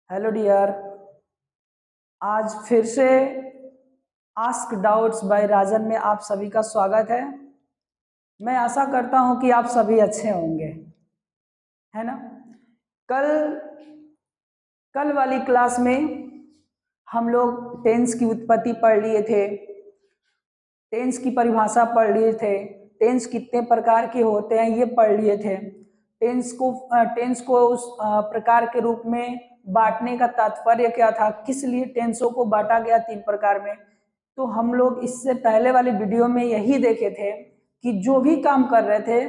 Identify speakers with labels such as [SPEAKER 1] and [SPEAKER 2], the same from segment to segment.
[SPEAKER 1] Hello dear. आज फिर से आस्क डाउट्स बाय राजन में आप सभी का स्वागत है। मैं आशा करता हूं कि आप सभी अच्छे होंगे, है ना। कल कल वाली क्लास में हम लोग टेंस की उत्पत्ति पढ़ लिए थे, टेंस की परिभाषा पढ़ लिए थे, टेंस कितने प्रकार के होते हैं ये पढ़ लिए थे। टेंस को उस प्रकार के रूप में बांटने का तात्पर्य क्या था, किस लिए टेंसों को बांटा गया 3 प्रकार में। तो हम लोग इससे पहले वाली वीडियो में यही देखे थे कि जो भी काम कर रहे थे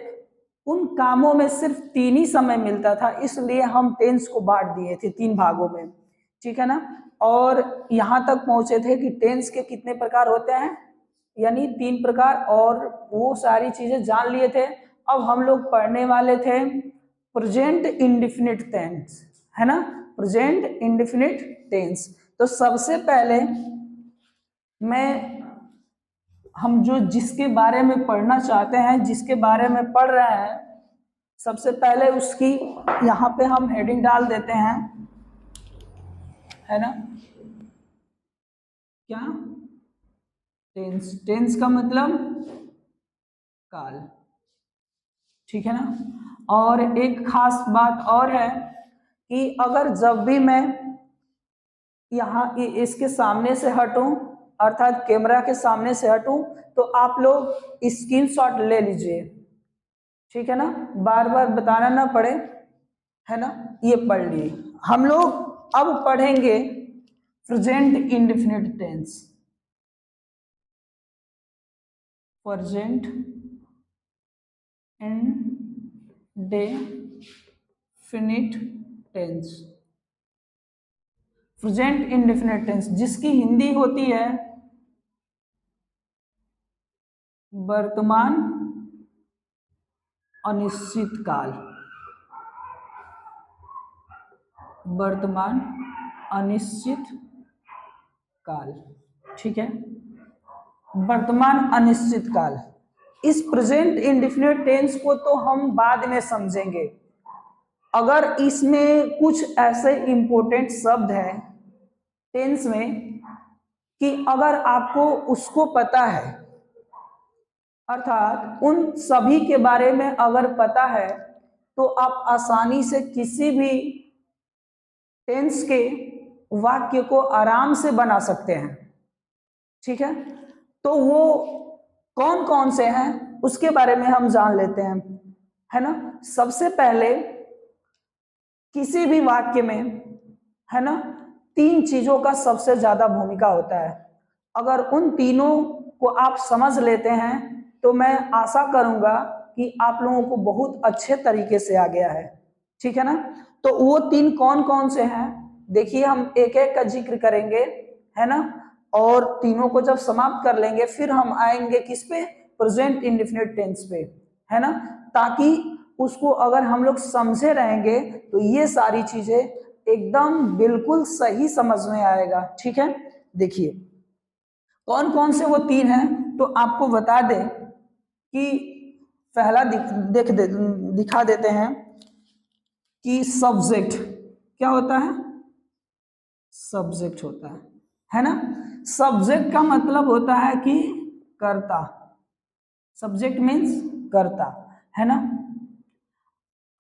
[SPEAKER 1] उन कामों में सिर्फ 3 ही समय मिलता था, इसलिए हम टेंस को बांट दिए थे 3 भागों में, ठीक है ना। और यहाँ तक पहुंचे थे कि टेंस के कितने प्रकार होते हैं, यानी 3 प्रकार, और वो सारी चीजें जान लिए थे। अब हम लोग पढ़ने वाले थे प्रेजेंट इंडेफिनिट टेंस, है ना, प्रेजेंट इंडेफिनिट टेंस। तो सबसे पहले हम जो जिसके बारे में पढ़ना चाहते हैं, जिसके बारे में पढ़ रहे हैं, सबसे पहले उसकी यहाँ पे हम हेडिंग डाल देते हैं, है ना। क्या? टेंस। टेंस का मतलब काल, ठीक है ना। और एक खास बात और है कि अगर जब भी मैं यहाँ इसके सामने से हटूं, अर्थात कैमरा के सामने से हटूं, तो आप लोग स्क्रीनशॉट ले लीजिए, ठीक है ना, बार बार बताना ना पड़े, है ना। ये पढ़ लिए। हम लोग अब पढ़ेंगे present indefinite tense. Present indefinite tense. Present indefinite tense जिसकी हिंदी होती है वर्तमान अनिश्चित काल। वर्तमान अनिश्चित काल, ठीक है। वर्तमान अनिश्चित काल। इस प्रेजेंट इंडेफिनिट टेंस को तो हम बाद में समझेंगे। अगर इसमें कुछ ऐसे इंपॉर्टेंट शब्द हैं टेंस में कि अगर आपको उसको पता है, अर्थात उन सभी के बारे में अगर पता है, तो आप आसानी से किसी भी टेंस के वाक्य को आराम से बना सकते हैं, ठीक है। तो वो कौन कौन से हैं उसके बारे में हम जान लेते हैं, है ना। सबसे पहले किसी भी वाक्य में, है ना, 3 चीजों का सबसे ज्यादा भूमिका होता है। अगर उन तीनों को आप समझ लेते हैं तो मैं आशा करूंगा कि आप लोगों को बहुत अच्छे तरीके से आ गया है, ठीक है ना। तो वो 3 कौन कौन से हैं, देखिए हम एक एक का जिक्र करेंगे, है ना। और तीनों को जब समाप्त कर लेंगे फिर हम आएंगे किस पे, प्रेजेंट इंडेफिनिट टेंस पे, है ना। ताकि उसको अगर हम लोग समझे रहेंगे तो ये सारी चीजें एकदम बिल्कुल सही समझ में आएगा, ठीक है। देखिए कौन कौन से वो 3 हैं, तो आपको बता दें कि पहला दिखा देते हैं कि सब्जेक्ट क्या होता है, सब्जेक्ट होता है ना। सब्जेक्ट का मतलब होता है कि कर्ता। सब्जेक्ट मीन्स कर्ता, है ना।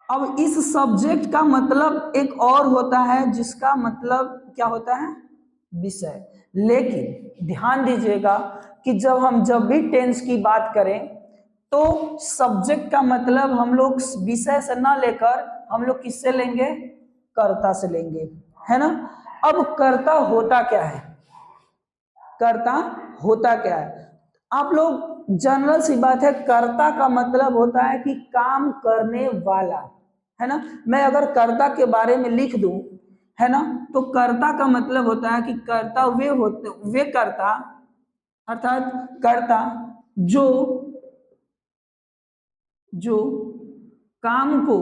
[SPEAKER 1] अब इस सब्जेक्ट का मतलब एक और होता है जिसका मतलब क्या होता है, विषय। लेकिन ध्यान दीजिएगा कि जब भी टेंस की बात करें तो सब्जेक्ट का मतलब हम लोग विषय से ना लेकर हम लोग किससे लेंगे, कर्ता से लेंगे, है ना। अब कर्ता होता क्या है, कर्ता होता क्या है, आप लोग जनरल सी बात है, कर्ता का मतलब होता है कि काम करने वाला, है ना। मैं अगर कर्ता के बारे में लिख दूं, है ना, तो कर्ता का मतलब होता है कि कर्ता वे कर्ता, अर्थात कर्ता जो जो काम को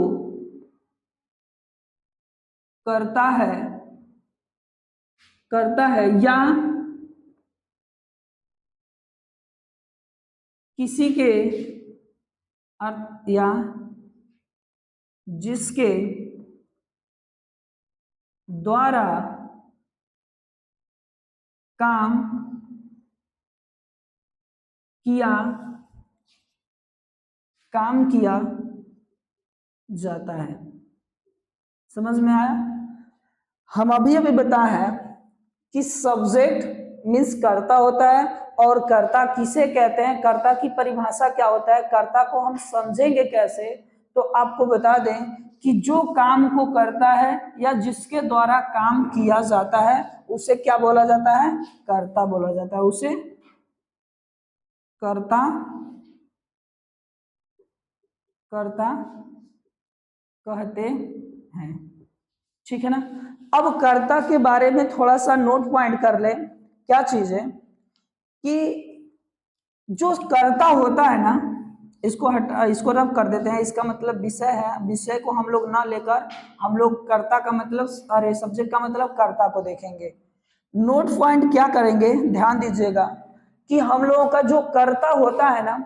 [SPEAKER 1] करता है या किसी के या जिसके द्वारा काम किया जाता है। समझ में आया? हम अभी बताया है कि सब्जेक्ट मीन्स कर्ता होता है, और कर्ता किसे कहते हैं, कर्ता की परिभाषा क्या होता है, कर्ता को हम समझेंगे कैसे। तो आपको बता दें कि जो काम को करता है या जिसके द्वारा काम किया जाता है उसे क्या बोला जाता है, कर्ता बोला जाता है। उसे कर्ता कहते हैं। ठीक है ना? अब कर्ता के बारे में थोड़ा सा नोट पॉइंट कर ले। क्या चीज है कि जो कर्ता होता है ना, इसको रफ कर देते हैं। इसका मतलब विषय है, विषय को हम लोग ना लेकर हम लोग कर्ता का मतलब, अरे सब्जेक्ट का मतलब कर्ता को देखेंगे। नोट पॉइंट क्या करेंगे, ध्यान दीजिएगा कि हम लोगों का जो कर्ता होता है ना,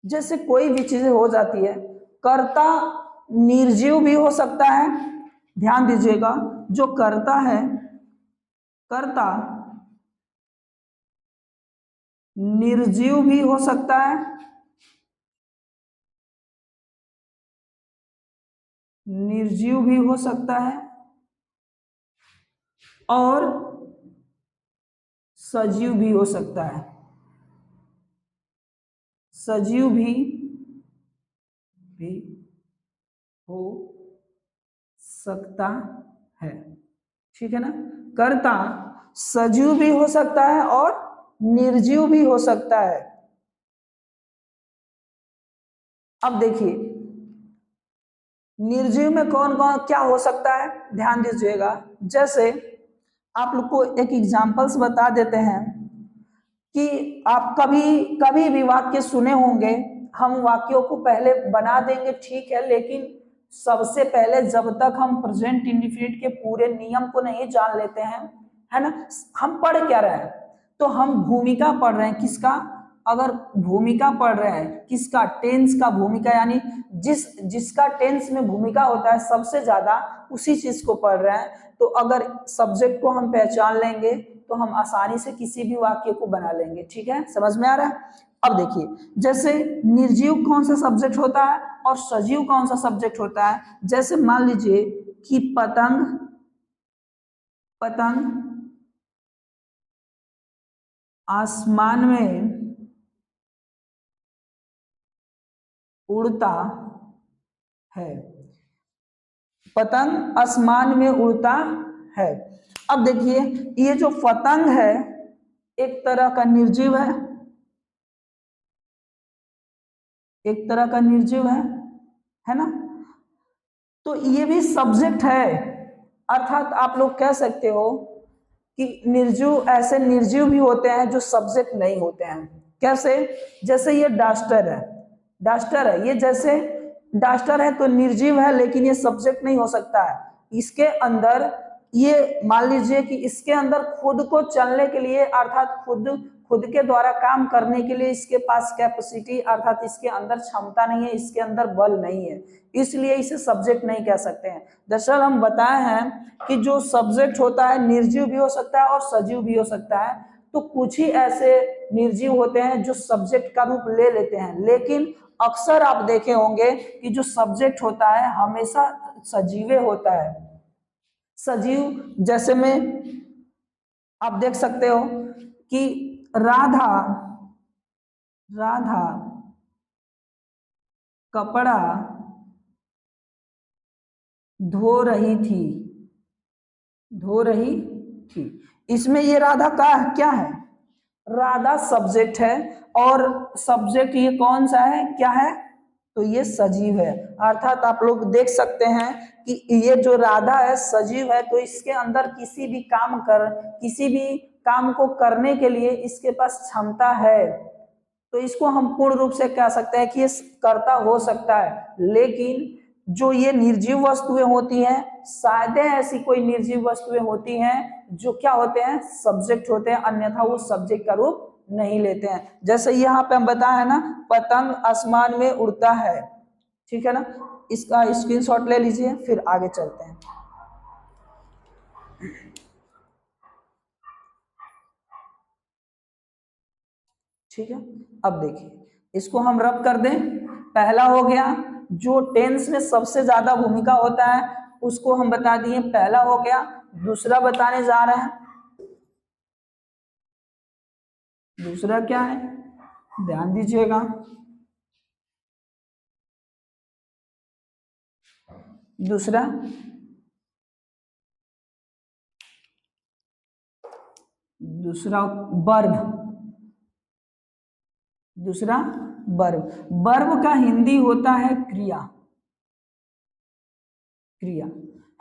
[SPEAKER 1] जैसे कोई भी चीजें हो जाती है, कर्ता निर्जीव भी हो सकता है। ध्यान दीजिएगा, जो कर्ता है, कर्ता निर्जीव भी हो सकता है, निर्जीव भी हो सकता है और सजीव भी हो सकता है। सजीव भी हो सकता है। ठीक है ना? कर्ता सजीव भी हो सकता है और निर्जीव भी हो सकता है। अब देखिए निर्जीव में कौन कौन क्या हो सकता है, ध्यान दीजिएगा। जैसे आप लोग को एक एग्जांपल्स बता देते हैं कि आप कभी भी वाक्य सुने होंगे। हम वाक्यों को पहले बना देंगे, ठीक है, लेकिन सबसे पहले जब तक हम प्रेजेंट इंडेफिनिट के पूरे नियम को नहीं जान लेते हैं, है ना, हम पढ़ क्या रहे हैं, तो हम भूमिका पढ़ रहे हैं। किसका? अगर भूमिका पढ़ रहे हैं, किसका? टेंस का भूमिका, यानी जिसका टेंस में भूमिका होता है सबसे ज्यादा, उसी चीज को पढ़ रहे हैं। तो अगर सब्जेक्ट को हम पहचान लेंगे तो हम आसानी से किसी भी वाक्य को बना लेंगे। ठीक है, समझ में आ रहा है? अब देखिए, जैसे निर्जीव कौन सा सब्जेक्ट होता है और सजीव कौन सा सब्जेक्ट होता है। जैसे मान लीजिए कि पतंग आसमान में उड़ता है, पतंग आसमान में उड़ता है। अब देखिए, ये जो पतंग है एक तरह का निर्जीव है, एक तरह का निर्जीव है ना? तो ये भी सब्जेक्ट है। अर्थात आप लोग कह सकते हो कि निर्जीव, ऐसे निर्जीव भी होते हैं जो सब्जेक्ट नहीं होते हैं। कैसे? जैसे ये डास्टर है, ये जैसे डास्टर है तो निर्जीव है, लेकिन ये सब्जेक्ट नहीं हो सकता है। इसके अंदर ये मान लीजिए कि इसके अंदर खुद को चलने के लिए, अर्थात खुद के द्वारा काम करने के लिए इसके पास कैपेसिटी, अर्थात इसके अंदर क्षमता नहीं है, इसके अंदर बल नहीं है, इसलिए इसे सब्जेक्ट नहीं कह सकते हैं। दरअसल हम बताए हैं कि जो सब्जेक्ट होता है निर्जीव भी हो सकता है और सजीव भी हो सकता है। तो कुछ ही ऐसे निर्जीव होते हैं जो सब्जेक्ट का रूप ले लेते हैं, लेकिन अक्सर आप देखे होंगे कि जो सब्जेक्ट होता है हमेशा सजीवे होता है। सजीव जैसे में आप देख सकते हो कि राधा कपड़ा धो रही थी। इसमें ये राधा का क्या है? राधा सब्जेक्ट है, और सब्जेक्ट ये कौन सा है, क्या है? तो ये सजीव है। अर्थात आप लोग देख सकते हैं कि ये जो राधा है सजीव है, तो इसके अंदर किसी भी काम को करने के लिए इसके पास क्षमता है। तो इसको हम पूर्ण रूप से कह सकते हैं कि ये कर्ता हो सकता है। लेकिन जो ये निर्जीव वस्तुएं होती हैं, शायद ऐसी कोई निर्जीव वस्तुएं होती हैं जो क्या होते हैं, सब्जेक्ट होते हैं, अन्यथा वो सब्जेक्ट का रूप नहीं लेते हैं। जैसे यहाँ पे हम बताए ना, पतंग आसमान में उड़ता है। ठीक है ना? इसका स्क्रीनशॉट ले लीजिए, फिर आगे चलते हैं। ठीक है, अब देखिए इसको हम रब कर दें। पहला हो गया, जो टेंस में सबसे ज्यादा भूमिका होता है उसको हम बता दिए, पहला हो गया। दूसरा बताने जा रहे हैं, दूसरा क्या है, ध्यान दीजिएगा। दूसरा दूसरा वर्ब, दूसरा वर्ब। वर्ब का हिंदी होता है क्रिया, क्रिया,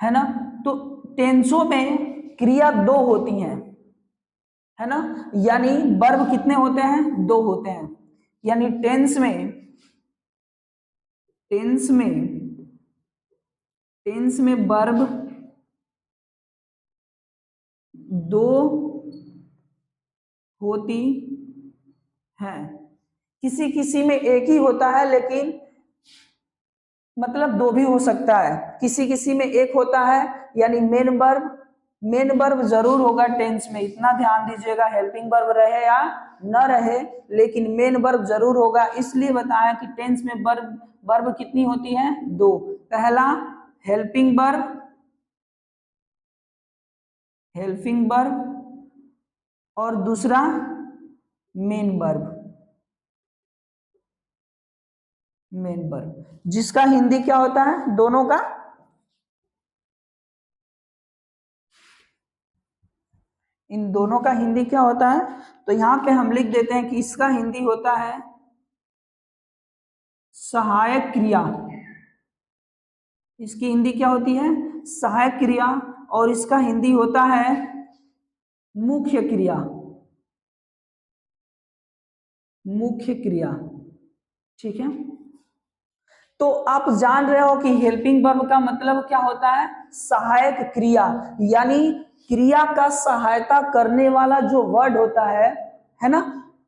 [SPEAKER 1] है ना। तो टेंसों में क्रिया दो होती हैं, है ना, यानी वर्ब कितने होते हैं, दो होते हैं। यानी टेंस में, टेंस में टेंस में वर्ब दो होती है, किसी किसी में एक ही होता है, लेकिन मतलब दो भी हो सकता है, किसी किसी में एक होता है। यानी मेन वर्ब, मेन वर्ब जरूर होगा टेंस में, इतना ध्यान दीजिएगा, हेल्पिंग वर्ब रहे या न रहे लेकिन मेन वर्ब जरूर होगा। इसलिए बताया कि टेंस में वर्ब, वर्ब कितनी होती है, दो। पहला हेल्पिंग वर्ब, हेल्पिंग वर्ब, और दूसरा मेन वर्ब, मेन वर्ब, जिसका हिंदी क्या होता है, दोनों का, इन दोनों का हिंदी क्या होता है। तो यहां पे हम लिख देते हैं कि इसका हिंदी होता है सहायक क्रिया, इसकी हिंदी क्या होती है, सहायक क्रिया, और इसका हिंदी होता है मुख्य क्रिया, मुख्य क्रिया। ठीक है, तो आप जान रहे हो कि हेल्पिंग वर्ब का मतलब क्या होता है, सहायक क्रिया, यानी क्रिया का सहायता करने वाला जो वर्ड होता है ना।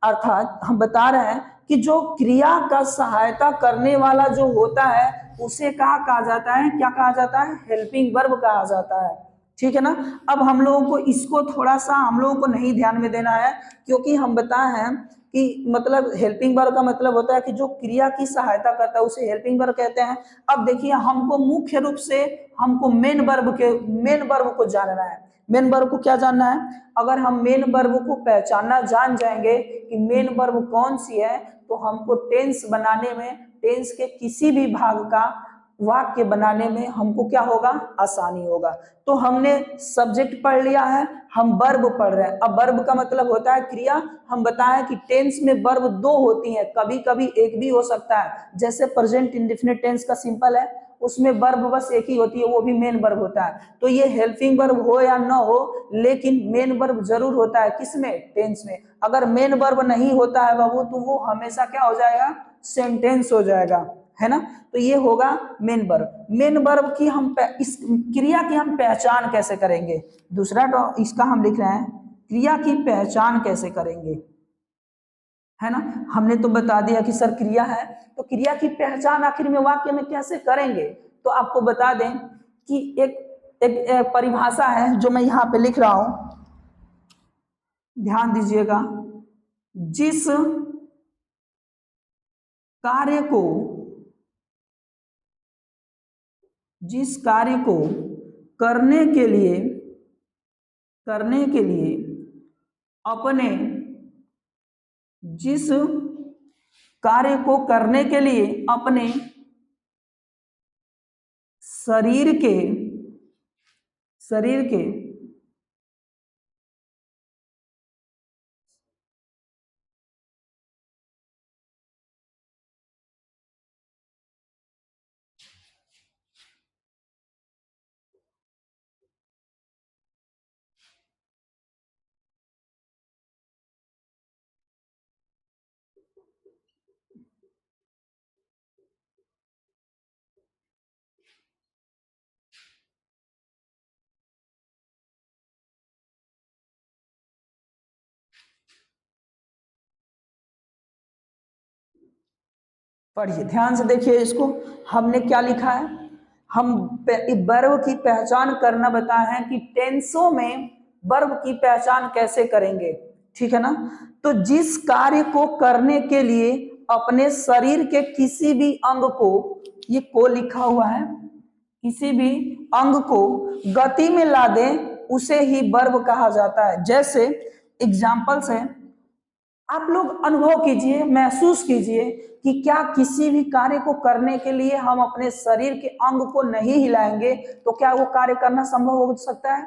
[SPEAKER 1] अर्थात हम बता रहे हैं कि जो क्रिया का सहायता करने वाला जो होता है उसे कहा जाता है, क्या कहा जाता है, हेल्पिंग वर्ब कहा जाता है। ठीक है ना। अब हम लोगों को इसको थोड़ा सा हम लोगों को नहीं ध्यान में देना है, क्योंकि हम बताए हैं कि मतलब हेल्पिंग वर्ब का मतलब होता है कि जो क्रिया की सहायता करता है उसे हेल्पिंग वर्ब कहते हैं। अब देखिए हमको मुख्य रूप से हमको मेन वर्ब के, मेन वर्ब को जानना है। मेन वर्ब को क्या जानना है, अगर हम मेन वर्ब को पहचानना जान जाएंगे कि मेन वर्ब कौन सी है, तो हमको टेंस बनाने में, टेंस के किसी भी भाग का वाक्य बनाने में हमको क्या होगा, आसानी होगा। तो हमने सब्जेक्ट पढ़ लिया है, हम वर्ब पढ़ रहे हैं। अब वर्ब का मतलब होता है क्रिया। हम बताएं कि टेंस में वर्ब दो होती हैं, कभी कभी एक भी हो सकता है, जैसे प्रेजेंट इंडेफिनिट टेंस का सिंपल है, उसमें वर्ब बस एक ही होती है, वो भी मेन वर्ब होता है। तो ये हेल्पिंग वर्ब हो या ना हो, लेकिन मेन वर्ब जरूर होता है, किसमें, टेंस में। अगर मेन वर्ब नहीं होता है बाबू, तो वो हमेशा क्या हो जाएगा, सेंटेंस हो जाएगा, है ना। तो ये होगा मेन वर्ब। मेन वर्ब की हम इस क्रिया की हम पहचान कैसे करेंगे, दूसरा तो इसका हम लिख रहे हैं क्रिया की पहचान कैसे करेंगे, है ना। हमने तो बता दिया कि सर क्रिया है, तो क्रिया की पहचान आखिर में वाक्य में कैसे करेंगे। तो आपको बता दें कि एक परिभाषा है जो मैं यहाँ पे लिख रहा हूं, ध्यान दीजिएगा। जिस कार्य को, जिस कार्य को करने के लिए, करने के लिए अपने, जिस कार्य को करने के लिए अपने शरीर के, शरीर के पढ़िए ध्यान से, देखिए इसको हमने क्या लिखा है हम वर्ब की पहचान करना बताए हैं कि टेंसों में वर्ब की पहचान कैसे करेंगे, ठीक है ना। तो जिस कार्य को करने के लिए अपने शरीर के किसी भी अंग को, ये को लिखा हुआ है, किसी भी अंग को गति में ला दे उसे ही वर्ब कहा जाता है। जैसे एग्जाम्पल्स है, आप लोग अनुभव कीजिए, महसूस कीजिए कि क्या किसी भी कार्य को करने के लिए हम अपने शरीर के अंग को नहीं हिलाएंगे तो क्या वो कार्य करना संभव हो सकता है?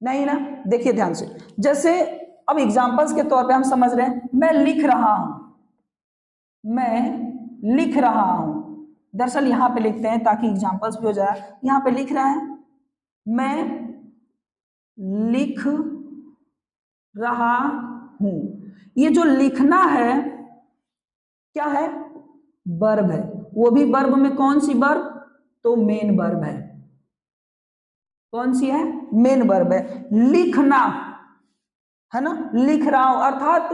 [SPEAKER 1] नहीं ना। देखिए ध्यान से, जैसे अब एग्जांपल्स के तौर पे हम समझ रहे हैं, मैं लिख रहा हूं, मैं लिख रहा हूं। दरअसल यहां पे लिखते हैं ताकि एग्जांपल्स भी हो जाए। यहां पे लिख रहा है, मैं लिख रहा हूं। ये जो लिखना है क्या है? वर्ब है। वो भी वर्ब में कौन सी वर्ब? तो मेन वर्ब है। कौन सी है? मेन वर्ब है। लिखना है ना, लिख रहा हूं, अर्थात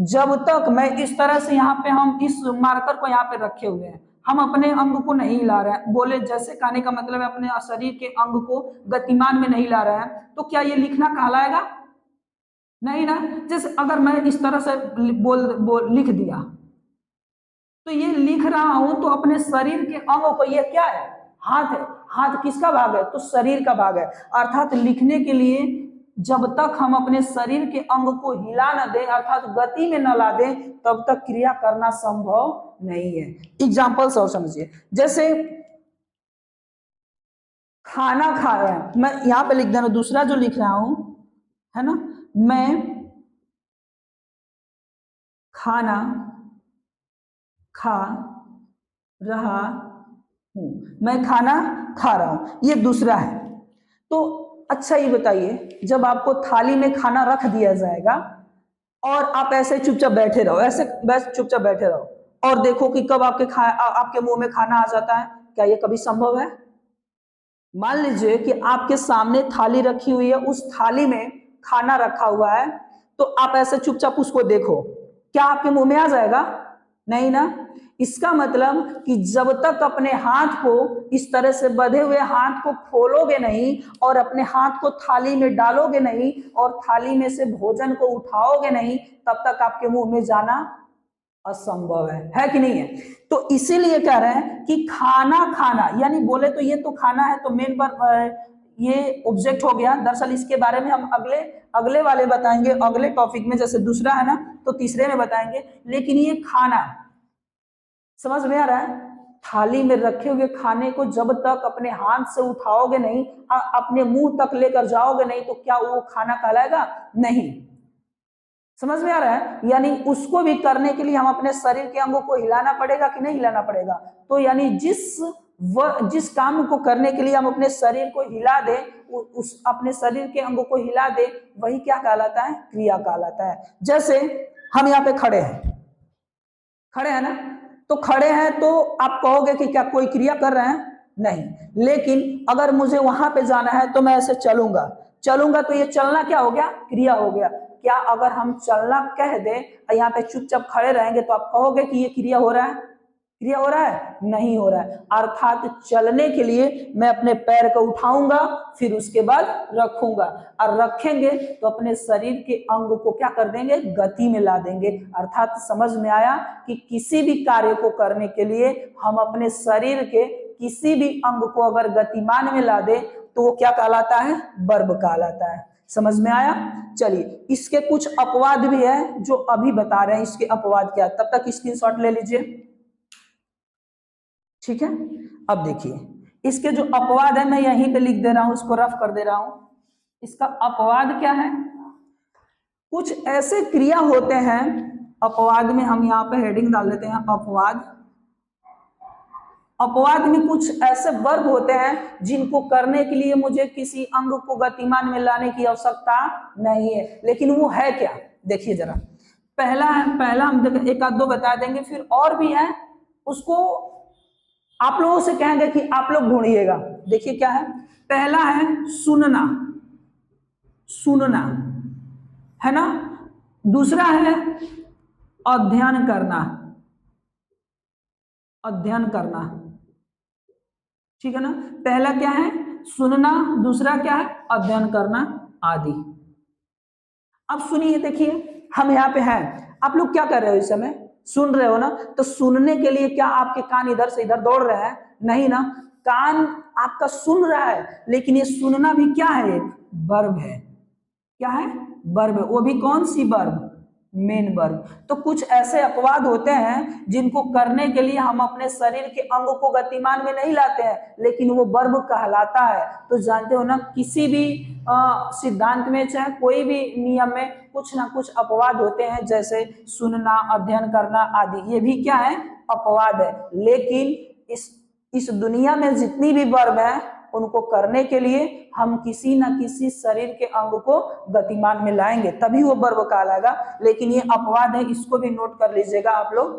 [SPEAKER 1] जब तक मैं इस तरह से यहाँ पे, हम इस मार्कर को यहाँ पे रखे हुए हैं, हम अपने अंग को नहीं हिला रहे हैं, बोले जैसे कहने का मतलब है अपने शरीर के अंग को गतिमान में नहीं ला रहे हैं, तो क्या ये लिखना कहलाएगा? नहीं ना। जैसे अगर मैं इस तरह से बोल लिख दिया, तो ये लिख रहा हूं तो अपने शरीर के अंग को, ये क्या है? हाथ है। हाथ किसका भाग है? तो शरीर का भाग है। अर्थात लिखने के लिए जब तक हम अपने शरीर के अंग को हिला न दें, अर्थात गति में न ला दें, तब तक क्रिया करना संभव नहीं है। एग्जाम्पल्स और समझिए, जैसे खाना खा रहे हैं, मैं यहां पे लिख दे रहा हूं, दूसरा जो लिख रहा हूं है ना, मैं खाना खा रहा हूं, मैं खाना खा रहा हूं, ये दूसरा है। तो अच्छा ये बताइए, जब आपको थाली में खाना रख दिया जाएगा और आप ऐसे चुपचाप बैठे रहो, ऐसे बस चुपचाप बैठे रहो और देखो कि कब आपके मुंह में खाना आ जाता है, क्या ये कभी संभव है? मान लीजिए कि आपके सामने थाली रखी हुई है, उस थाली में खाना रखा हुआ है, तो आप ऐसे चुपचाप उसको देखो, क्या आपके मुंह में आ जाएगा? नहीं ना। इसका मतलब कि जब तक अपने हाथ को, इस तरह से बंधे हुए हाथ को खोलोगे नहीं और अपने हाथ को थाली में डालोगे नहीं और थाली में से भोजन को उठाओगे नहीं, तब तक आपके मुंह में जाना असंभव है कि नहीं है? तो इसीलिए कह रहे हैं कि खाना खाना, यानी बोले तो ये तो खाना है, तो मेन पर ये ऑब्जेक्ट हो गया। दरअसल इसके बारे में हम अगले वाले बताएंगे, अगले टॉपिक में, जैसे दूसरा है ना तो तीसरे में बताएंगे। लेकिन ये खाना समझ में आ रहा है? थाली में रखे हुए खाने को जब तक अपने हाथ से उठाओगे नहीं, अपने मुंह तक लेकर जाओगे नहीं, तो क्या वो खाना कहलाएगा? नहीं। समझ में आ रहा है? यानी उसको भी करने के लिए हम अपने शरीर के अंगों को हिलाना पड़ेगा कि नहीं हिलाना पड़ेगा? तो यानी जिस काम को करने के लिए हम अपने शरीर को हिला दे, उस अपने शरीर के अंगों को हिला दे, वही क्या कहलाता है? क्रिया कहलाता है। जैसे हम यहाँ पे खड़े हैं ना, तो खड़े हैं तो आप कहोगे कि क्या कोई क्रिया कर रहे हैं? नहीं। लेकिन अगर मुझे वहां पे जाना है तो मैं ऐसे चलूंगा तो ये चलना क्या हो गया? क्रिया हो गया। क्या अगर हम चलना कह दें और यहाँ पे चुपचाप खड़े रहेंगे तो आप कहोगे कि ये क्रिया हो रहा है? क्रिया हो रहा है? नहीं हो रहा है। अर्थात चलने के लिए मैं अपने पैर को उठाऊंगा, फिर उसके बाद रखूंगा, और रखेंगे तो अपने शरीर के अंग को क्या कर देंगे? गति में ला देंगे। अर्थात समझ में आया कि किसी भी कार्य को करने के लिए हम अपने शरीर के किसी भी अंग को अगर गतिमान में ला दे तो वो क्या कहलाता है? वर्ब कहलाता है। समझ में आया? चलिए, इसके कुछ अपवाद भी है जो अभी बता रहे हैं, इसके अपवाद क्या है, तब तक स्क्रीनशॉट ले लीजिए, ठीक है। अब देखिए, इसके जो अपवाद है मैं यहीं पे लिख दे रहा हूं, इसको रफ कर दे रहा हूं। इसका अपवाद क्या है? कुछ ऐसे क्रिया होते हैं, अपवाद में हम यहाँ पे हेडिंग डाल देते हैं अपवाद। अपवाद में कुछ ऐसे वर्ब होते हैं जिनको करने के लिए मुझे किसी अंग को गतिमान में लाने की आवश्यकता नहीं है। लेकिन वो है क्या? देखिए जरा, पहला हम एक आध दो बता देंगे, फिर और भी है, उसको आप लोगों से कहेंगे कि आप लोग ढूंढिएगा। देखिए क्या है? पहला है सुनना है ना। दूसरा है अध्ययन करना, ठीक है ना। पहला क्या है, सुनना, दूसरा क्या है, अध्ययन करना आदि। अब सुनिए, देखिए हम यहाँ पे हैं, आप लोग क्या कर रहे हो इस समय, सुन रहे हो ना। तो सुनने के लिए क्या आपके कान इधर से इधर दौड़ रहे हैं, नहीं ना। कान आपका सुन रहा है, लेकिन ये सुनना भी क्या है, एक वर्ब है। क्या है, वर्ब है। वो भी कौन सी वर्ब, मेन वर्ब। तो कुछ ऐसे अपवाद होते हैं जिनको करने के लिए हम अपने शरीर के अंग को गतिमान में नहीं लाते हैं, लेकिन वो वर्ब कहलाता है। तो जानते हो ना, किसी भी सिद्धांत में, चाहे कोई भी नियम में, कुछ ना कुछ अपवाद होते हैं, जैसे सुनना, अध्ययन करना आदि, ये भी क्या है, अपवाद है। लेकिन इस दुनिया में जितनी भी वर्ब है, उनको करने के लिए हम किसी न किसी शरीर के अंग को गतिमान में लाएंगे, तभी वो वर्ब कहलाएगा। लेकिन ये अपवाद है, इसको भी नोट कर लीजिएगा आप लोग,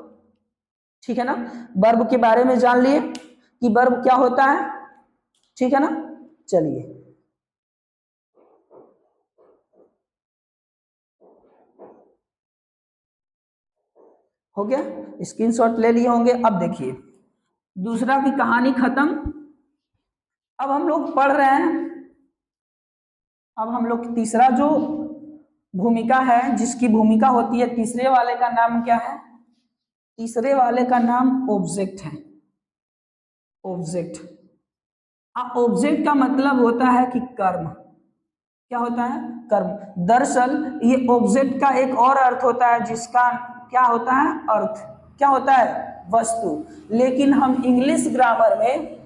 [SPEAKER 1] ठीक है ना। वर्ब के बारे में जान लिए कि वर्ब क्या होता है, ठीक है ना। चलिए, हो गया, स्क्रीनशॉट ले लिए होंगे। अब देखिए, दूसरा की कहानी खत्म। अब हम लोग पढ़ रहे हैं, अब हम लोग तीसरा जो भूमिका है, जिसकी भूमिका होती है, तीसरे वाले का नाम क्या है, तीसरे वाले का नाम ऑब्जेक्ट है। ऑब्जेक्ट, ऑब्जेक्ट का मतलब होता है कि कर्म। क्या होता है, कर्म। दरअसल ये ऑब्जेक्ट का एक और अर्थ होता है, जिसका क्या होता है, अर्थ। क्या होता है, वस्तु। लेकिन हम इंग्लिश ग्रामर में,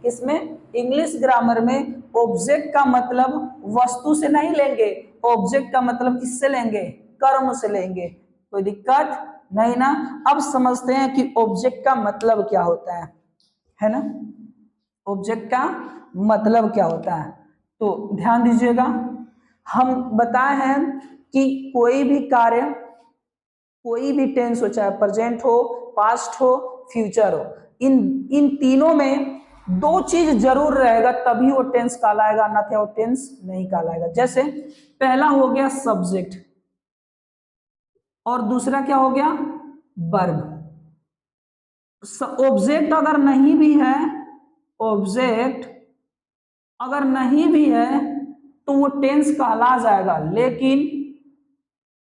[SPEAKER 1] इसमें इंग्लिश ग्रामर में ऑब्जेक्ट का मतलब वस्तु से नहीं लेंगे, ऑब्जेक्ट का मतलब किससे लेंगे, कर्म से लेंगे। कोई दिक्कत नहीं ना। अब समझते हैं कि ऑब्जेक्ट का मतलब क्या होता है ना। ऑब्जेक्ट का मतलब क्या होता है, तो ध्यान दीजिएगा। हम बताए हैं कि कोई भी कार्य, कोई भी टेंस हो, चाहे प्रेजेंट हो, पास्ट हो, फ्यूचर हो, इन इन तीनों में दो चीज जरूर रहेगा, तभी वो टेंस कहलाएगा, ना तो वो टेंस नहीं कहलाएगा। जैसे पहला हो गया सब्जेक्ट, और दूसरा क्या हो गया, वर्ब। ऑब्जेक्ट अगर नहीं भी है, ऑब्जेक्ट अगर नहीं भी है तो वो टेंस कहला जाएगा।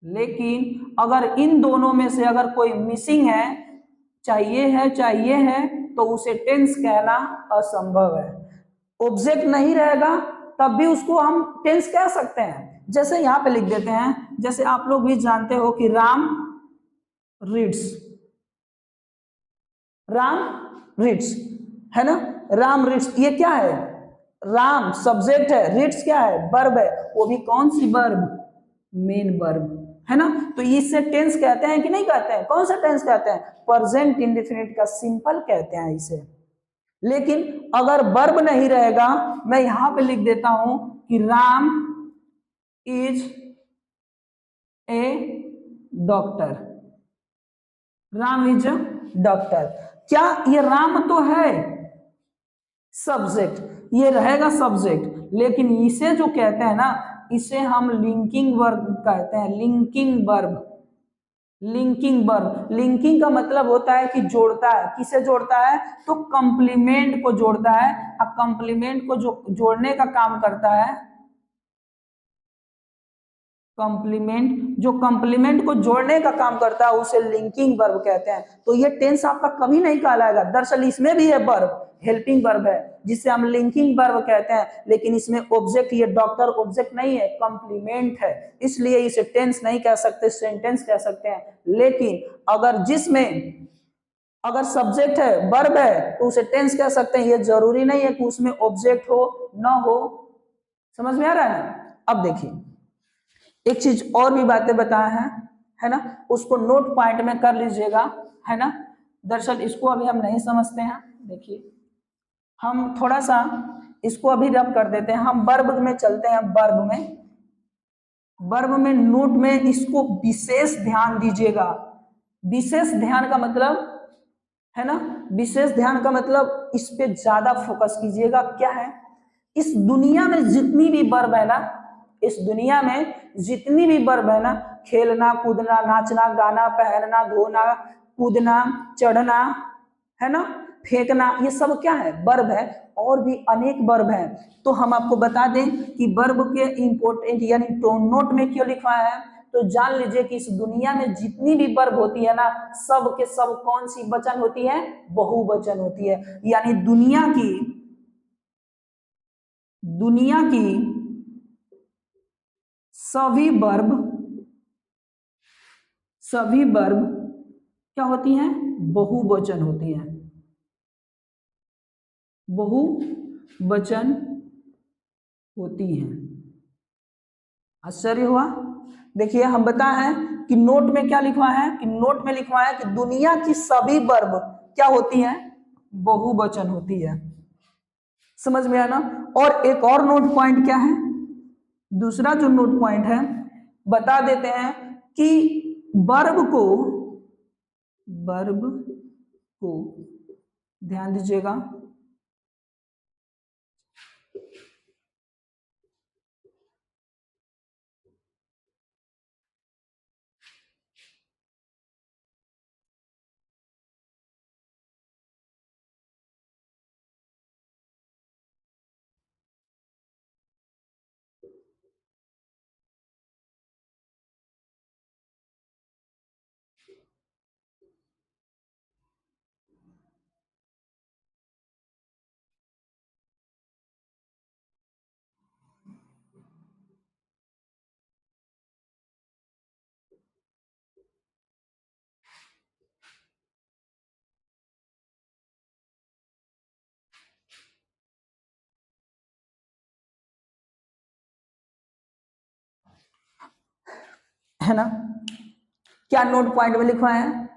[SPEAKER 1] लेकिन अगर इन दोनों में से अगर कोई मिसिंग है, चाहिए है, तो उसे टेंस कहना असंभव है। ऑब्जेक्ट नहीं रहेगा तब भी उसको हम टेंस कह सकते हैं। जैसे यहां पे लिख देते हैं, जैसे आप लोग भी जानते हो कि राम रीड्स, राम रीड्स, है ना। राम रीड्स, ये क्या है, राम सब्जेक्ट है, रीड्स क्या है, वर्ब है। वो भी कौन सी वर्ब, मेन वर्ब, है ना। तो इससे टेंस कहते हैं कि नहीं कहते हैं, कौन सा टेंस कहते हैं, प्रेजेंट इंडेफिनिट का सिंपल कहते हैं इसे। लेकिन अगर वर्ब नहीं रहेगा, मैं यहां पे लिख देता हूं कि Ram is a doctor, Ram is doctor. क्या ये राम तो है सब्जेक्ट, ये रहेगा सब्जेक्ट, लेकिन इसे जो कहते हैं ना, इसे हम लिंकिंग वर्ब कहते हैं, linking verb. Linking verb, linking का मतलब होता है कि जोड़ता है। किसे जोड़ता है, तो कंप्लीमेंट को जोड़ता है। अब कंप्लीमेंट को जो जोड़ने का काम करता है, जो कंप्लीमेंट को जोड़ने का काम करता है, उसे लिंकिंग वर्ब कहते हैं। तो ये टेंस आपका कभी नहीं कहलाएगा। दरअसल इसमें भी है वर्ब, हेल्पिंग वर्ब है, जिसे हम लिंकिंग वर्ब कहते हैं। लेकिन इसमें ऑब्जेक्ट, ये डॉक्टर ऑब्जेक्ट नहीं है, कंप्लीमेंट है, इसलिए इसे टेंस नहीं कह सकते, सेंटेंस कह सकते हैं। लेकिन अगर जिसमें अगर सब्जेक्ट है, वर्ब है, तो उसे टेंस कह सकते हैं। ये जरूरी नहीं है कि उसमें ऑब्जेक्ट हो ना हो। समझ में आ रहा है ना। अब देखिए, एक चीज और भी बातें बताए हैं, है ना, उसको नोट पॉइंट में कर लीजिएगा, है ना। दरअसल इसको अभी हम नहीं समझते हैं। देखिए, हम थोड़ा सा इसको अभी रब कर देते हैं, हम वर्ब में चलते हैं। वर्ब में नोट में इसको विशेष ध्यान दीजिएगा। विशेष ध्यान का मतलब, है ना, विशेष ध्यान का मतलब इस पे ज्यादा फोकस कीजिएगा। क्या है, इस दुनिया में जितनी भी वर्ब है ना, इस दुनिया में जितनी भी वर्ब है ना, खेलना, कूदना, नाचना, गाना, पहनना, धोना, कूदना, चढ़ना, है ना, फेंकना, ये सब क्या है, वर्ब है। और भी अनेक वर्ब हैं। तो हम आपको बता दें कि वर्ब के इंपोर्टेंट यानी तो नोट में क्यों लिखा है, तो जान लीजिए कि इस दुनिया में जितनी भी वर्ब होती है ना, सब के सब कौन सी वचन होती है, बहुवचन होती है। यानी दुनिया की सभी वर्ब क्या होती हैं, बहुवचन होती हैं, बहुवचन होती हैं। आश्चर्य हुआ। देखिए हम बताए हैं कि नोट में क्या लिखवा है, कि नोट में लिखवा है कि दुनिया की सभी वर्ब क्या होती हैं, बहुवचन होती है। समझ में आया ना। और एक और नोट पॉइंट क्या है, दूसरा जो नोट पॉइंट है बता देते हैं कि वर्ब को ध्यान दीजिएगा, है ना। क्या नोट पॉइंट में लिखा है,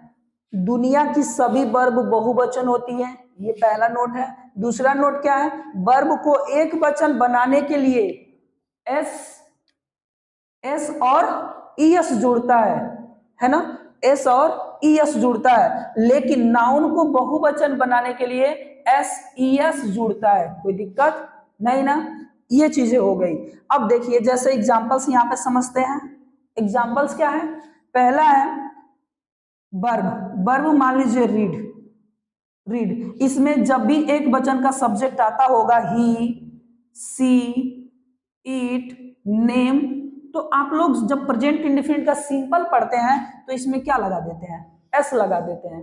[SPEAKER 1] दुनिया की सभी वर्ब बहुवचन होती है, ये पहला नोट है। दूसरा नोट क्या है, वर्ब को एक वचन बनाने के लिए एस और ईएस जुड़ता है ना, एस और ईएस जुड़ता है। लेकिन नाउन को बहुवचन बनाने के लिए एस ईएस जुड़ता है, कोई दिक्कत नहीं ना। ये चीजें हो गई। अब देखिए जैसे एग्जांपल्स यहाँ पे समझते हैं। एग्जांपल्स क्या है, पहला है वर्ब मान लीजिए रीड, इसमें जब भी एक वचन का सब्जेक्ट आता होगा ही, सी, इट, नेम, तो आप लोग जब प्रेजेंट इंडेफिनिट का सिंपल पढ़ते हैं तो इसमें क्या लगा देते हैं, एस लगा देते हैं,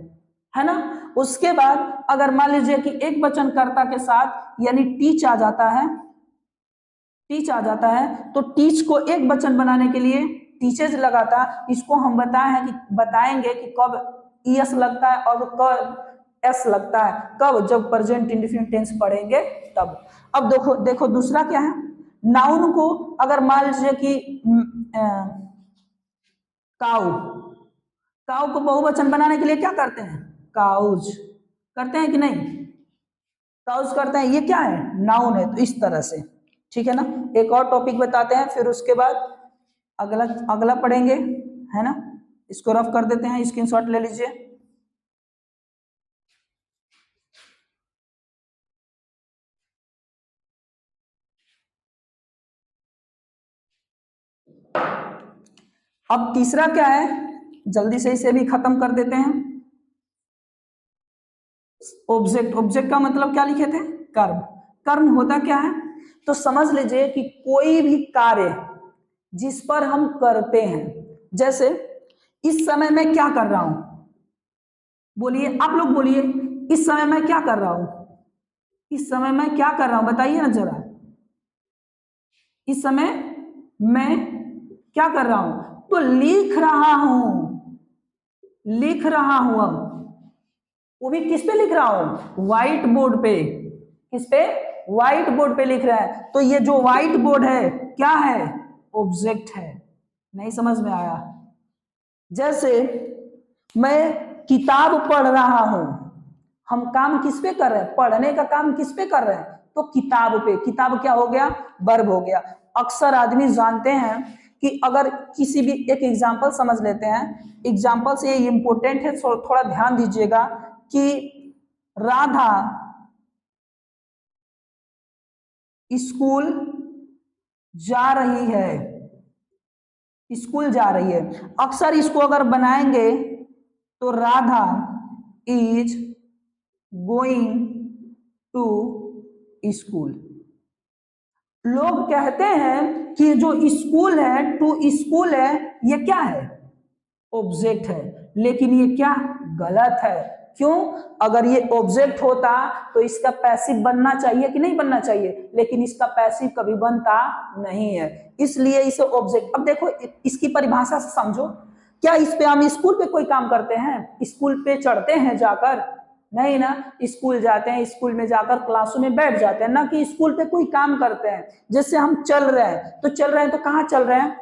[SPEAKER 1] है ना। उसके बाद अगर मान लीजिए कि एक वचन कर्ता के साथ यानी टीच आ जाता है, तो टीच को एक वचन बनाने के लिए टीचर्स लगाता। इसको हम बताएंगे कि कब ईएस लगता है और कब एस लगता है, कब, जब प्रेजेंट इंडेफिनिट टेंस पढ़ेंगे तब। अब देखो दूसरा क्या है, नाउन को अगर मान लीजिए कि काऊ को बहुवचन बनाने के लिए क्या करते हैं, काउज करते हैं कि नहीं, काउज करते हैं, ये क्या है, नाउन है। तो इस तरह से, ठीक है ना। एक और टॉपिक बताते हैं, फिर उसके बाद अगला पढ़ेंगे, है ना। इसको रफ कर देते हैं, स्क्रीनशॉट ले लीजिए। अब तीसरा क्या है, जल्दी से इसे भी खत्म कर देते हैं। ऑब्जेक्ट का मतलब क्या लिखे थे, कर्म होता क्या है, तो समझ लीजिए कि कोई भी कार्य जिस पर हम करते हैं, जैसे इस समय मैं क्या कर रहा हूं, बोलिए आप लोग बोलिए, इस समय मैं क्या कर रहा हूं, इस समय मैं क्या कर रहा हूं, बताइए ना जरा। इस समय मैं क्या कर रहा हूं, तो लिख रहा हूं। अब वो भी किस पे लिख रहा हूं, व्हाइट बोर्ड पे। किस पे, व्हाइट बोर्ड पे लिख रहा है। तो ये जो व्हाइट बोर्ड है क्या है, ऑब्जेक्ट है। नहीं समझ में आया। जैसे मैं किताब पढ़ रहा हूं, हम काम किस पे कर रहे हैं, पढ़ने का काम किस पे कर रहे हैं, तो किताब पे। किताब क्या हो गया, वर्ब हो गया। अक्सर आदमी जानते हैं कि अगर किसी भी एक एग्जाम्पल समझ लेते हैं, एग्जाम्पल से ये इंपॉर्टेंट है, थोड़ा ध्यान दीजिएगा कि राधा स्कूल जा रही है, अक्सर इसको अगर बनाएंगे तो Radha is going to school. लोग कहते हैं कि जो स्कूल है, टू स्कूल है, ये क्या है? ऑब्जेक्ट है, लेकिन ये क्या गलत है। क्यों? अगर ये ऑब्जेक्ट होता तो इसका पैसिव बनना चाहिए कि नहीं बनना चाहिए, लेकिन इसका पैसिव कभी बनता नहीं है, इसलिए इसे ऑब्जेक्ट। अब देखो इसकी परिभाषा से समझो। क्या इस पे हम स्कूल पे कोई काम करते हैं? स्कूल पे चढ़ते हैं जाकर? नहीं ना। स्कूल जाते हैं, स्कूल में जाकर क्लासों में बैठ जाते हैं, ना कि स्कूल पे कोई काम करते हैं। जैसे हम चल रहे हैं, तो चल रहे हैं तो कहाँ चल रहे हैं?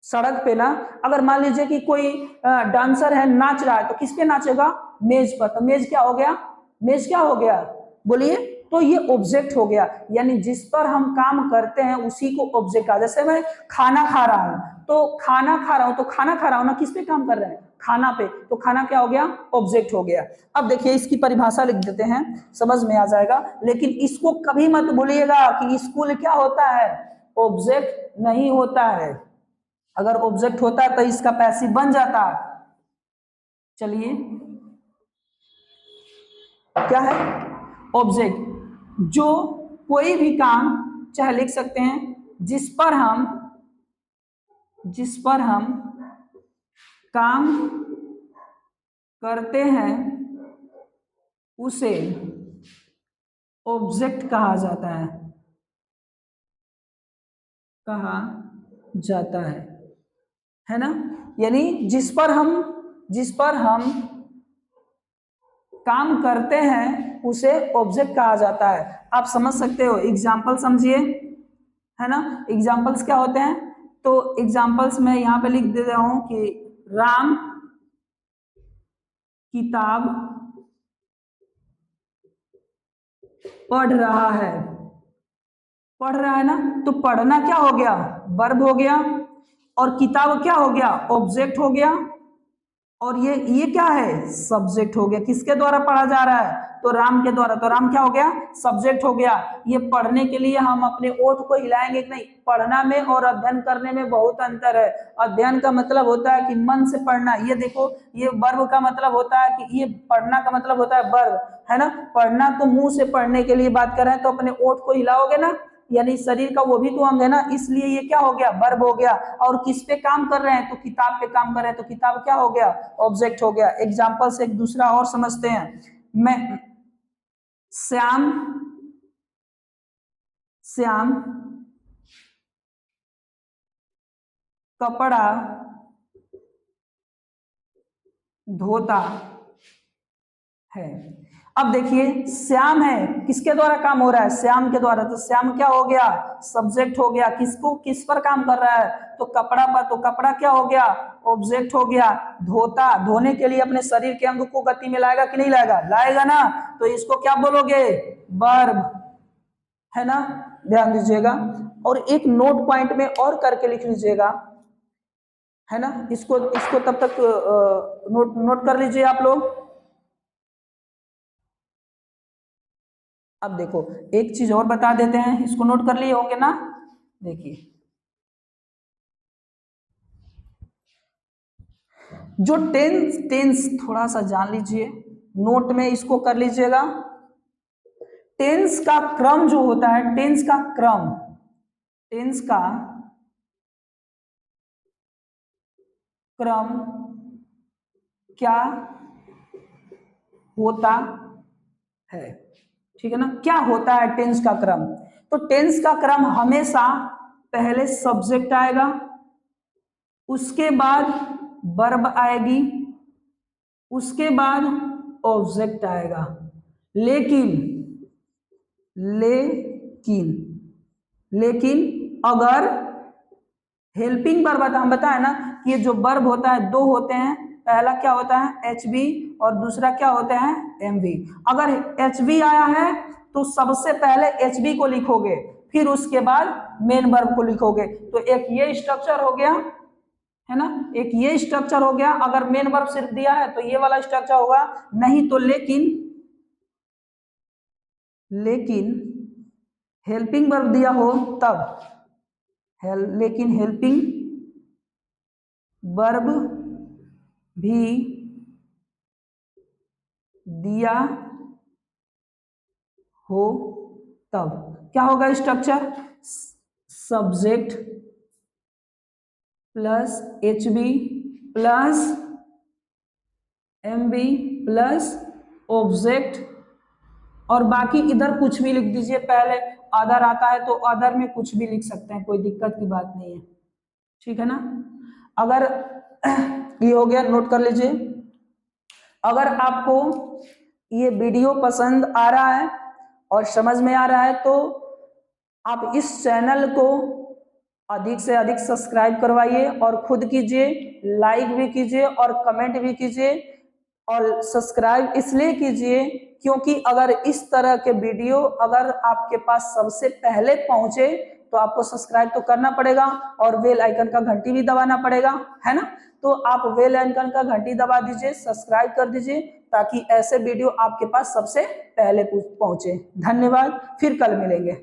[SPEAKER 1] सड़क पे ना। अगर मान लीजिए कि कोई डांसर है, नाच रहा है, तो किस पे नाचेगा? मेज पर। तो मेज क्या हो गया? मेज क्या हो गया? बोलिए। तो ये ऑब्जेक्ट हो गया, यानी जिस पर हम काम करते हैं उसी को ऑब्जेक्ट कहा। जैसे मैं खाना खा रहा हूं, तो खाना खा रहा हूं, तो खाना खा रहा हूं ना, किस पे काम कर रहे हैं? खाना पे। तो खाना क्या हो गया? ऑब्जेक्ट हो गया। अब देखिए इसकी परिभाषा लिख देते हैं, समझ में आ जाएगा। लेकिन इसको कभी मत भूलिएगा कि स्कूल क्या होता है? ऑब्जेक्ट नहीं होता है। अगर ऑब्जेक्ट होता तो इसका पैसिव बन जाता। चलिए, क्या है? ऑब्जेक्ट। जो कोई भी काम, चाहे लिख सकते हैं, जिस पर हम काम करते हैं उसे ऑब्जेक्ट कहा जाता है। कहा जाता है ना। यानी जिस पर हम काम करते हैं उसे ऑब्जेक्ट कहा जाता है। आप समझ सकते हो, एग्जाम्पल समझिए, है ना। एग्जाम्पल्स क्या होते हैं? तो एग्जाम्पल्स मैं यहां पे लिख दे रहा हूं कि राम किताब पढ़ रहा है। पढ़ रहा है ना, तो पढ़ना क्या हो गया? वर्ब हो गया। और किताब क्या हो गया? ऑब्जेक्ट हो गया। और ये क्या है? सब्जेक्ट हो गया। किसके द्वारा पढ़ा जा रहा है? तो राम के द्वारा। तो राम क्या हो गया? सब्जेक्ट हो गया। ये पढ़ने के लिए हम अपने ओठ को हिलाएंगे कि नहीं? पढ़ना में और अध्ययन करने में बहुत अंतर है। अध्ययन का मतलब होता है कि मन से पढ़ना। ये देखो, ये वर्ब का मतलब होता है कि ये पढ़ना का मतलब होता है वर्ब, है ना। पढ़ना तो मुंह से पढ़ने के लिए बात कर रहे हैं, तो अपने ओठ को हिलाओगे ना, यानी शरीर का वो भी तो अंग है ना, इसलिए ये क्या हो गया? वर्ब हो गया। और किस पे काम कर रहे हैं? तो किताब पे काम कर रहे हैं, तो किताब क्या हो गया? ऑब्जेक्ट हो गया। एग्जाम्पल से एक दूसरा और समझते हैं। मैं श्याम कपड़ा धोता है। अब देखिए, श्याम है, किसके द्वारा काम हो रहा है? श्याम के द्वारा। तो श्याम क्या हो गया? सब्जेक्ट हो गया। किसको, किस पर काम कर रहा है? तो कपड़ा पर। तो कपड़ा क्या हो गया? ऑब्जेक्ट हो गया। धोता, धोने के लिए अपने शरीर के अंग को गति में लाएगा कि नहीं लाएगा? लाएगा ना। तो इसको क्या बोलोगे? वर्ब, है ना। ध्यान दीजिएगा। और एक नोट पॉइंट में और करके लिख लीजिएगा, है ना। इसको इसको तब तक नोट कर लीजिए आप लोग। अब देखो, एक चीज और बता देते हैं, इसको नोट कर लिए होंगे ना। देखिए, जो टेंस थोड़ा सा जान लीजिए, नोट में इसको कर लीजिएगा। टेंस का क्रम जो होता है, टेंस का क्रम क्या होता है? ठीक है ना। क्या होता है टेंस का क्रम? तो टेंस का क्रम हमेशा पहले सब्जेक्ट आएगा, उसके बाद वर्ब आएगी, उसके बाद ऑब्जेक्ट आएगा। लेकिन लेकिन लेकिन अगर हेल्पिंग वर्ब, हम बताए ना कि ये जो वर्ब होता है दो होते हैं। पहला क्या होता है? एच बी, और दूसरा क्या होता है? M B. अगर एच बी आया है तो सबसे पहले एच बी को लिखोगे, फिर उसके बाद मेन वर्ब को लिखोगे। तो एक ये स्ट्रक्चर हो गया, है ना। एक ये स्ट्रक्चर हो गया। अगर मेन वर्ब सिर्फ दिया है तो ये वाला स्ट्रक्चर होगा, नहीं तो लेकिन हेल्पिंग वर्ब दिया हो तब, लेकिन हेल्पिंग वर्ब भी दिया हो तब क्या होगा structure, subject plus HB plus MB plus object, और बाकी इधर कुछ भी लिख दीजिए, पहले अदर आता है तो अदर में कुछ भी लिख सकते हैं, कोई दिक्कत की बात नहीं है, ठीक है ना। अगर ये हो गया, नोट कर लीजिए। अगर आपको ये वीडियो पसंद आ रहा है और समझ में आ रहा है तो आप इस चैनल को अधिक से अधिक सब्सक्राइब करवाइए और खुद कीजिए, लाइक भी कीजिए और कमेंट भी कीजिए। और सब्सक्राइब इसलिए कीजिए क्योंकि अगर इस तरह के वीडियो अगर आपके पास सबसे पहले पहुंचे तो आपको सब्सक्राइब तो करना पड़ेगा और बेल आइकन का घंटी भी दबाना पड़ेगा, है ना। तो आप बेल आइकन का घंटी दबा दीजिए, सब्सक्राइब कर दीजिए ताकि ऐसे वीडियो आपके पास सबसे पहले पहुंचे। धन्यवाद, फिर कल मिलेंगे।